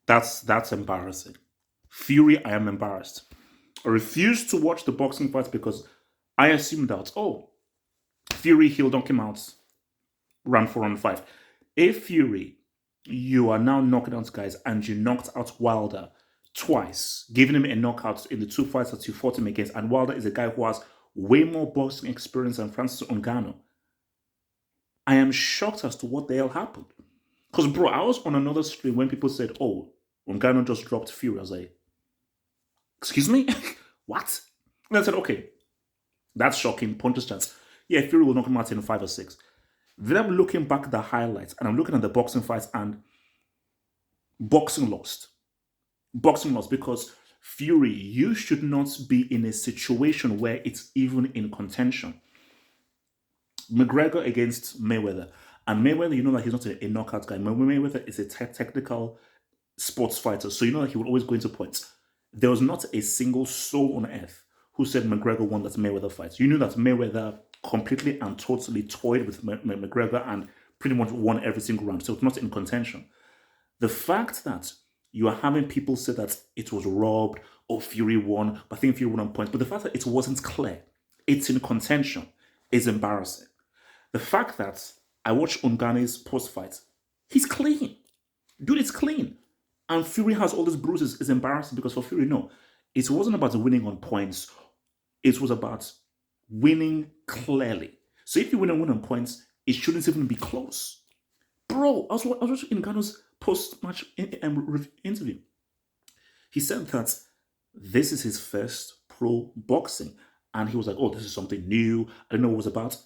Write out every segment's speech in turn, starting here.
That's embarrassing. Fury, I am embarrassed. I refuse to watch the boxing fights because I assume that, oh, Fury heel don't come out round 4, round 5. If Fury, you are now knocking out guys and you knocked out Wilder twice, giving him a knockout in the two fights that you fought him against, and Wilder is a guy who has way more boxing experience than Francis Ngannou. I am shocked as to what the hell happened. Because, bro, I was on another stream when people said, oh, Ngannou just dropped Fury. I was like, excuse me? What? And I said, okay, that's shocking. Pontus chance. Yeah, Fury will knock him out in 5 or 6. Then I'm looking back at the highlights and I'm looking at the boxing fights, and boxing lost. Boxing lost because Fury, you should not be in a situation where it's even in contention. McGregor against Mayweather. And Mayweather, you know that he's not a knockout guy. Mayweather is a technical sports fighter, so you know that he will always go into points. There was not a single soul on earth who said McGregor won that Mayweather fight. You knew that Mayweather completely and totally toyed with McGregor and pretty much won every single round, so it's not in contention. The fact that you are having people say that it was robbed or Fury won, but I think Fury won on points, but the fact that it wasn't clear, it's in contention, is embarrassing. The fact that I watched Ngannou's post fight, he's clean. Dude, it's clean. And Fury has all these bruises is embarrassing because for Fury, no, it wasn't about winning on points. It was about winning clearly. So if you win on points, it shouldn't even be close. Bro, I was watching Ngannou's post-match interview. He said that this is his first pro boxing. And he was like, oh, this is something new. I don't know what it was about.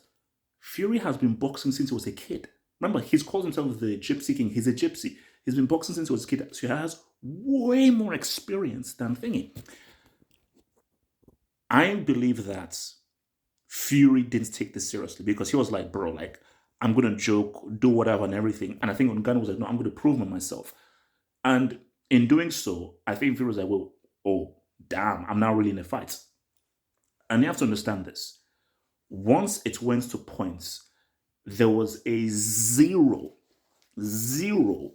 Fury has been boxing since he was a kid. Remember, he's called himself the Gypsy King. He's a gypsy. He's been boxing since he was a kid. So he has way more experience than Thingy. I believe that Fury didn't take this seriously because he was like, bro, like, I'm going to joke, do whatever and everything. And I think Ngannou was like, no, I'm going to prove myself. And in doing so, I think Fury was like, well, oh, damn, I'm now really in a fight. And you have to understand this. Once it went to points, there was a zero, 0%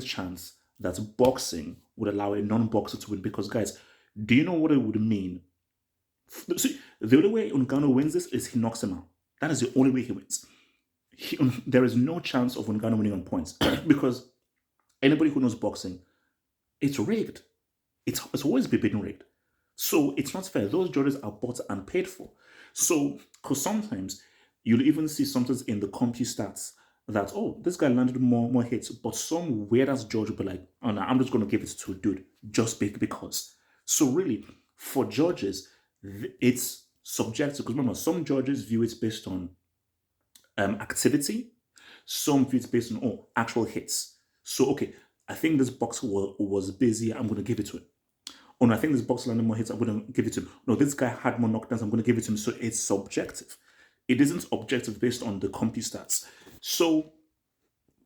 chance that boxing would allow a non-boxer to win. Because, guys, do you know what it would mean? See, the only way Ngannou wins this is he knocks him out. That is the only way he wins. There is no chance of Ngannou winning on points because anybody who knows boxing, it's rigged. It's always been rigged. So it's not fair. Those judges are bought and paid for. So, because sometimes you'll even see sometimes in the CompuStats that, oh, this guy landed more hits, but some weird ass judge will be like, oh no, I'm just going to give it to a dude just because. So really, for judges, it's subjective because remember, some judges view it based on activity, some view it based on actual hits. So okay, I think this boxer was busy. I'm going to give it to him. Oh no, I think this boxer landed more hits. I'm going to give it to him. No, this guy had more knockdowns. I'm going to give it to him. So it's subjective. It isn't objective based on the CompuStats. So,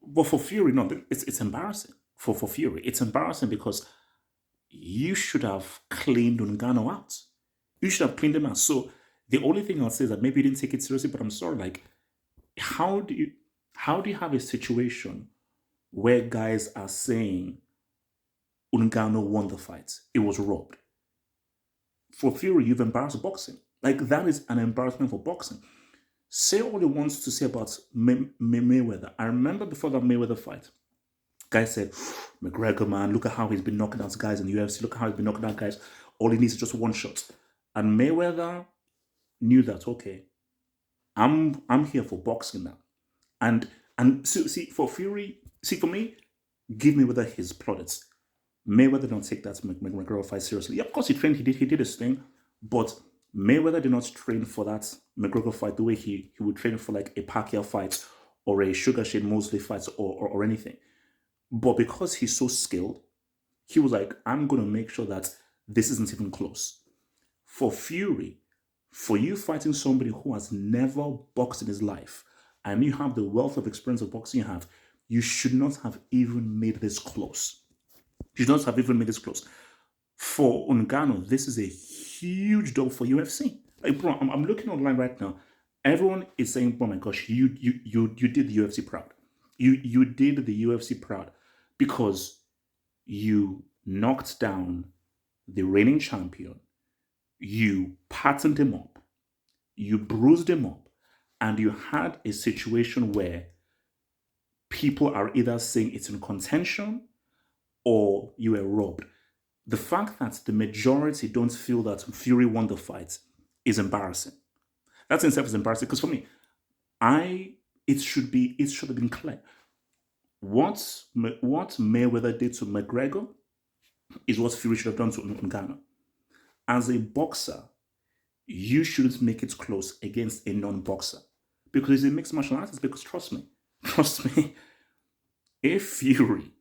but for Fury, no, it's embarrassing. For Fury, it's embarrassing because you should have cleaned Ngannou out. You should have cleaned him out. So the only thing I'll say is that maybe you didn't take it seriously, but I'm sorry. Like, how do you have a situation where guys are saying Ngannou won the fight? It was robbed. For Fury, you've embarrassed boxing. Like that is an embarrassment for boxing. Say all he wants to say about Mayweather. I remember before that Mayweather fight, guys said, McGregor, man, look at how he's been knocking out guys in the UFC. Look at how he's been knocking out guys. All he needs is just one shot. And Mayweather knew that, okay, I'm here for boxing now. And so, see, for Fury, see, for me, give Mayweather his plaudits. Mayweather don't take that McGregor fight seriously. Yeah, of course he trained, he did his thing, but Mayweather did not train for that McGregor fight the way he would train for like a Pacquiao fight or a Sugar Shane Mosley fight or anything. But because he's so skilled, he was like, I'm going to make sure that this isn't even close. For Fury, for you fighting somebody who has never boxed in his life, and you have the wealth of experience of boxing you have, you should not have even made this close. You should not have even made this close. For Ngannou, this is a huge dog for UFC. Like, bro, I'm looking online right now. Everyone is saying, "Oh my gosh, you did the UFC proud. You did the UFC proud because you knocked down the reigning champion, you patterned him up, you bruised him up, and you had a situation where people are either saying it's in contention or you were robbed. The fact that the majority don't feel that Fury won the fight is embarrassing. That in itself is embarrassing because for me, I it should have been clear. What Mayweather did to McGregor is what Fury should have done to Ngannou. As a boxer, you shouldn't make it close against a non-boxer because he's a mixed martial artist. Because trust me, if Fury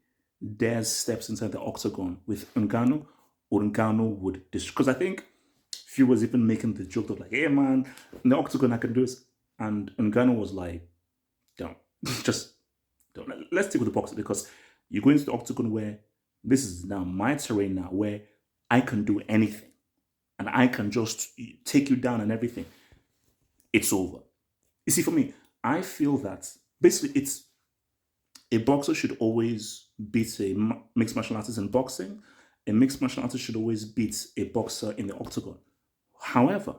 dares steps inside the octagon with Ngannou would because I think Fury was even making the joke of like, "Hey man, in the octagon I can do this," and Ngannou was like, "Don't, just don't. Let's stick with the boxer because you go into the octagon where this is now my terrain now where I can do anything and I can just take you down and everything. It's over." You see, for me, I feel that basically it's a boxer should always beat a mixed martial artist in boxing. A mixed martial artist should always beat a boxer in the octagon. However,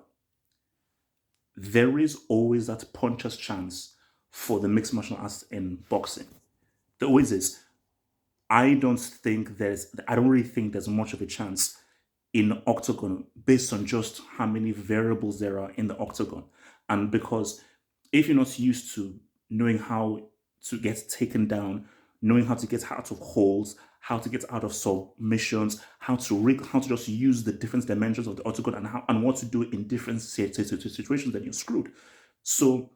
there is always that puncher's chance for the mixed martial arts in boxing. There always is. I don't really think there's much of a chance in octagon based on just how many variables there are in the octagon. And because if you're not used to knowing how to get taken down, knowing how to get out of holes, how to get out of submissions, how to just use the different dimensions of the octagon and what to do in different situations, then you're screwed. So,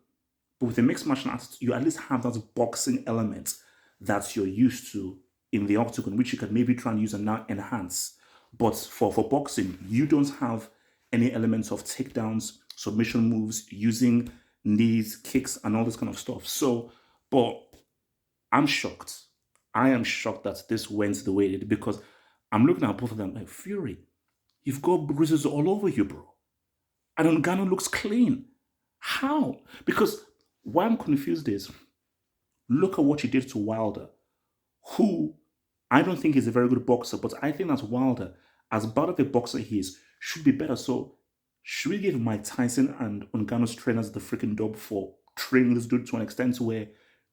but with a mixed martial arts, you at least have that boxing element that you're used to in the octagon, which you can maybe try and use and now enhance. But for boxing, you don't have any elements of takedowns, submission moves, using knees, kicks, and all this kind of stuff. So, but I'm shocked. I am shocked that this went the way it did because I'm looking at both of them like Fury. You've got bruises all over you, bro. And Ngannou looks clean. How? Because why I'm confused is look at what he did to Wilder, who I don't think is a very good boxer, but I think that Wilder, as bad of a boxer he is, should be better. So should we give Mike Tyson and Ngannou's trainers the freaking dub for training this dude to an extent where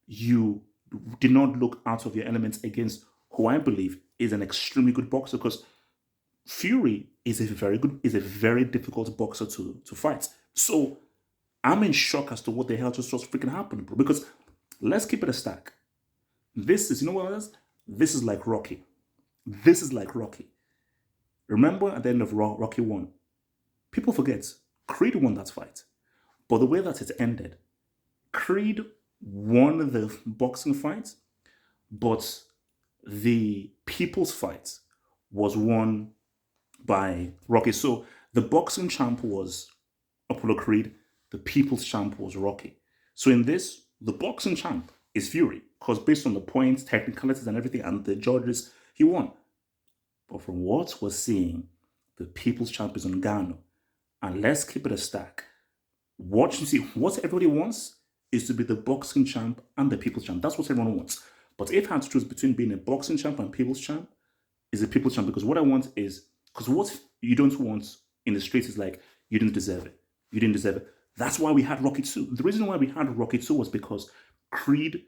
you did not look out of your elements against who I believe is an extremely good boxer? Because Fury is a very difficult boxer to fight. So I'm in shock as to what the hell just freaking happened, bro. Because let's keep it a stack. This is, you know what it is? This is like Rocky. This is like Rocky. Remember at the end of Rocky 1, people forget Creed won that fight. But the way that it ended, Creed won the boxing fight, but the people's fight was won by Rocky. So the boxing champ was Apollo Creed, the people's champ was Rocky. So in this, the boxing champ is Fury, because based on the points, technicalities, and everything, and the judges, he won. But from what we're seeing, the people's champ is Ngannou. And let's keep it a stack. What you see, what everybody wants is to be the boxing champ and the people's champ. That's what everyone wants. But if I had to choose between being a boxing champ and people's champ, is a people's champ. Because what I want is, because what you don't want in the streets is like, you didn't deserve it. You didn't deserve it. That's why we had Rocky 2. The reason why we had Rocky 2 was because Creed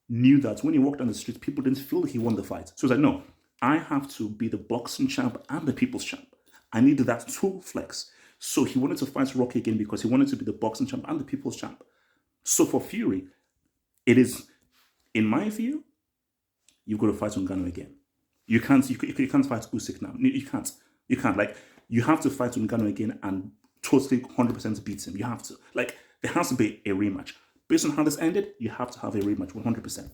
knew that when he walked on the street, people didn't feel he won the fight. So he was like, no, I have to be the boxing champ and the people's champ. I need that two flex. So he wanted to fight Rocky again because he wanted to be the boxing champ and the people's champ. So for Fury, it is, in my view, you've got to fight Ngannou again. You can't fight Usyk now. You can't. You can't. Like, you have to fight Ngannou again and totally 100% beat him. You have to. Like, there has to be a rematch. Based on how this ended, you have to have a rematch 100%.